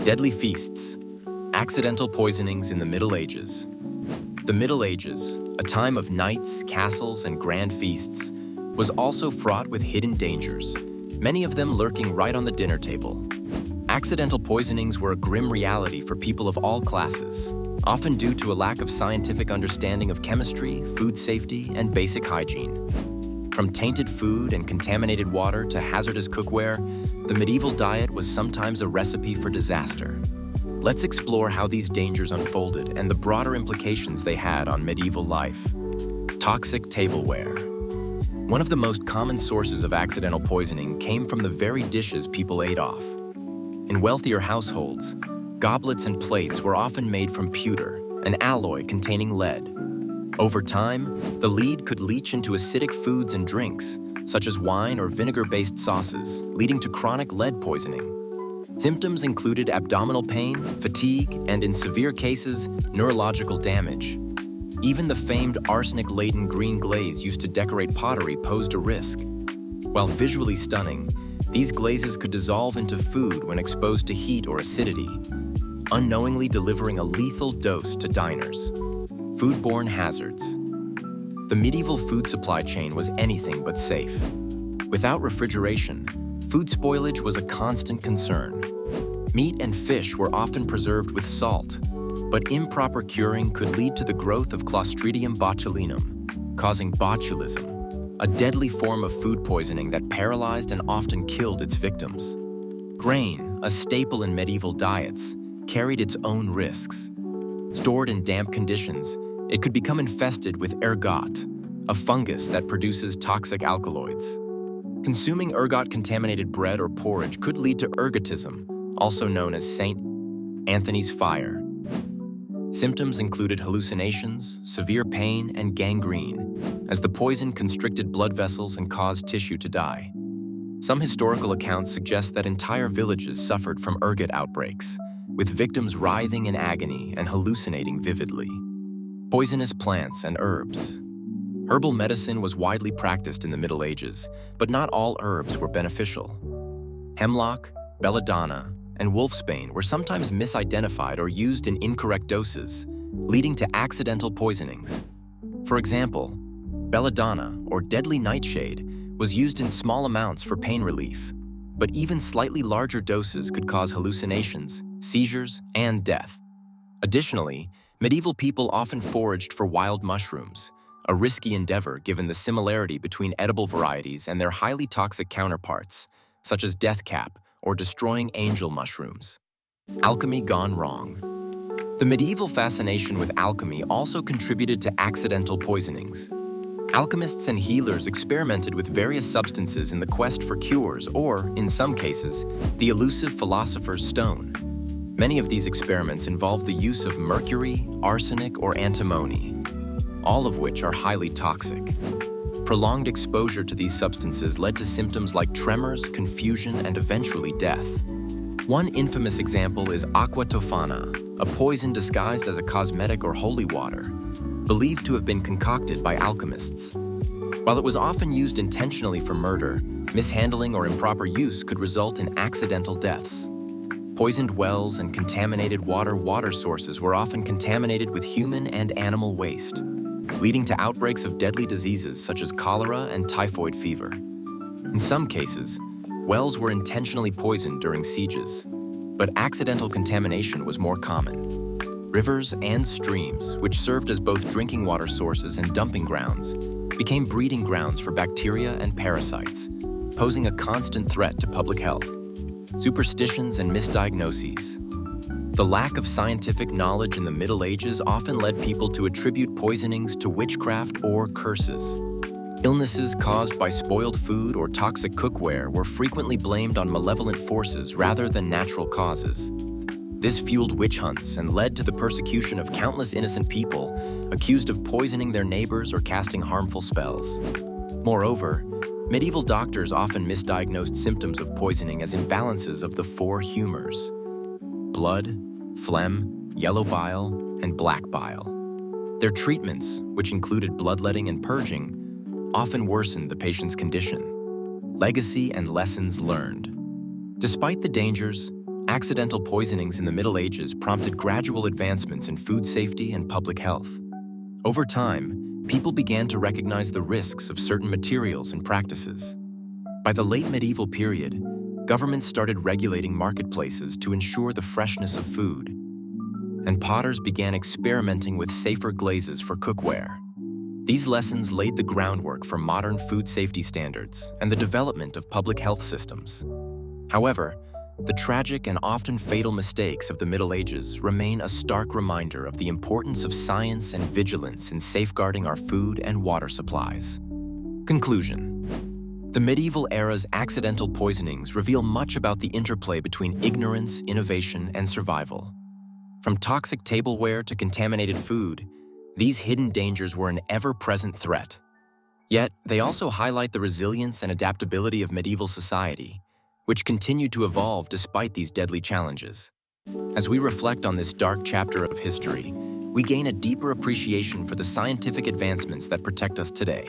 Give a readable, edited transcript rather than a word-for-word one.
Deadly feasts. Accidental poisonings in the Middle Ages. The Middle Ages, a time of knights, castles, and grand feasts, was also fraught with hidden dangers, many of them lurking right on the dinner table. Accidental poisonings were a grim reality for people of all classes, often due to a lack of scientific understanding of chemistry, food safety, and basic hygiene. From tainted food and contaminated water to hazardous cookware, the medieval diet was sometimes a recipe for disaster. Let's explore how these dangers unfolded and the broader implications they had on medieval life. Toxic tableware. One of the most common sources of accidental poisoning came from the very dishes people ate off. In wealthier households, goblets and plates were often made from pewter, an alloy containing lead. Over time, the lead could leach into acidic foods and drinks, such as wine or vinegar-based sauces, leading to chronic lead poisoning. Symptoms included abdominal pain, fatigue, and in severe cases, neurological damage. Even the famed arsenic-laden green glaze used to decorate pottery posed a risk. While visually stunning, these glazes could dissolve into food when exposed to heat or acidity, unknowingly delivering a lethal dose to diners. Foodborne hazards. The medieval food supply chain was anything but safe. Without refrigeration, food spoilage was a constant concern. Meat and fish were often preserved with salt, but improper curing could lead to the growth of Clostridium botulinum, causing botulism, a deadly form of food poisoning that paralyzed and often killed its victims. Grain, a staple in medieval diets, carried its own risks. Stored in damp conditions, it could become infested with ergot, a fungus that produces toxic alkaloids. Consuming ergot-contaminated bread or porridge could lead to ergotism, also known as St. Anthony's fire. Symptoms included hallucinations, severe pain, and gangrene, as the poison constricted blood vessels and caused tissue to die. Some historical accounts suggest that entire villages suffered from ergot outbreaks, with victims writhing in agony and hallucinating vividly. Poisonous plants and herbs. Herbal medicine was widely practiced in the Middle Ages, but not all herbs were beneficial. Hemlock, belladonna, and wolfsbane were sometimes misidentified or used in incorrect doses, leading to accidental poisonings. For example, belladonna, or deadly nightshade, was used in small amounts for pain relief, but even slightly larger doses could cause hallucinations, seizures, and death. Additionally, medieval people often foraged for wild mushrooms, a risky endeavor given the similarity between edible varieties and their highly toxic counterparts, such as deathcap or destroying angel mushrooms. Alchemy gone wrong. The medieval fascination with alchemy also contributed to accidental poisonings. Alchemists and healers experimented with various substances in the quest for cures or, in some cases, the elusive philosopher's stone. Many of these experiments involve the use of mercury, arsenic, or antimony, all of which are highly toxic. Prolonged exposure to these substances led to symptoms like tremors, confusion, and eventually death. One infamous example is aqua tofana, a poison disguised as a cosmetic or holy water, believed to have been concocted by alchemists. While it was often used intentionally for murder, mishandling or improper use could result in accidental deaths. Poisoned wells and contaminated water sources were often contaminated with human and animal waste, leading to outbreaks of deadly diseases such as cholera and typhoid fever. In some cases, wells were intentionally poisoned during sieges, but accidental contamination was more common. Rivers and streams, which served as both drinking water sources and dumping grounds, became breeding grounds for bacteria and parasites, posing a constant threat to public health. Superstitions and misdiagnoses. The lack of scientific knowledge in the Middle Ages often led people to attribute poisonings to witchcraft or curses. Illnesses caused by spoiled food or toxic cookware were frequently blamed on malevolent forces rather than natural causes. This fueled witch hunts and led to the persecution of countless innocent people accused of poisoning their neighbors or casting harmful spells. Moreover, medieval doctors often misdiagnosed symptoms of poisoning as imbalances of the four humors: blood, phlegm, yellow bile, and black bile. Their treatments, which included bloodletting and purging, often worsened the patient's condition. Legacy and lessons learned. Despite the dangers, Accidental poisonings in the Middle Ages prompted gradual advancements in food safety and public health. Over time, people began to recognize the risks of certain materials and practices. By the late medieval period, governments started regulating marketplaces to ensure the freshness of food, and potters began experimenting with safer glazes for cookware. These lessons laid the groundwork for modern food safety standards and the development of public health systems. However, the tragic and often fatal mistakes of the Middle Ages remain a stark reminder of the importance of science and vigilance in safeguarding our food and water supplies. Conclusion: the medieval era's accidental poisonings reveal much about the interplay between ignorance, innovation, and survival. From toxic tableware to contaminated food, these hidden dangers were an ever-present threat. Yet, they also highlight the resilience and adaptability of medieval society, which continued to evolve despite these deadly challenges. As we reflect on this dark chapter of history, we gain a deeper appreciation for the scientific advancements that protect us today.